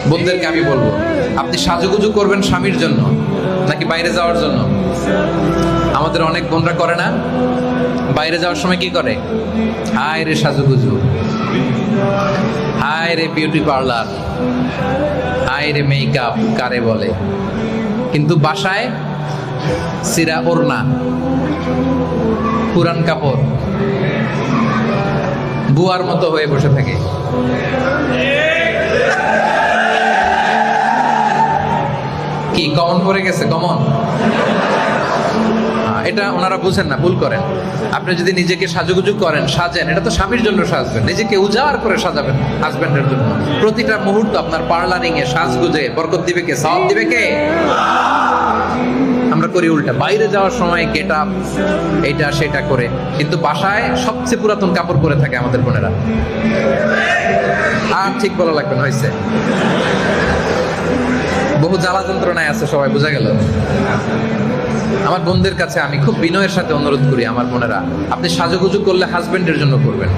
বোনদেরকে আমি বলবো, আপনি সাজুগুজু করবেন স্বামীর জন্য নাকি বাইরে যাওয়ার জন্য? আমাদের অনেক বোনরা করে না, বাইরে যাওয়ার সময় কি করে? হায় রে সাজুগুজু, হায় রে বিউটি পার্লার, হায় রে মেকআপ কারে বলে। কিন্তু বাসায় সিরা ওড়না, পুরান কাপড়, বুয়ার মতো হয়ে বসে থাকে। কি কমন পড়ে গেছে? কমন এটা ওনারা বুঝেন না, ভুল করেন। আপনি যদি নিজেকে সাজুগুজু করেন, সাজেন, এটা তো স্বামীর জন্য সাজবেন, নিজেকে উজাড় করে সাজাবেন হাজবেন্ডের জন্য। প্রতিটা মুহূর্ত আপনার পার্লারিং এ সাজগুজে বরকত দিবে কে? সওয়াব দিবে কে? আমরা করি উল্টা, বাইরে যাওয়ার সময় গেট আপ এইটা সেটা করে, কিন্তু বাসায় সবচেয়ে পুরাতন কাপড় পরে থাকে আমাদের বোনেরা। আর ঠিক বলা লাগবে না, হয়েছে। বহু জ্বালা যন্ত্রণায় আছে সবাই, বোঝা গেল। আমার বোনদের কাছে আমি খুব বিনয়ের সাথে অনুরোধ করি, আমার বোনেরা, আপনি সাজুগুজু করলে হাজবেন্ডের জন্য করবেন।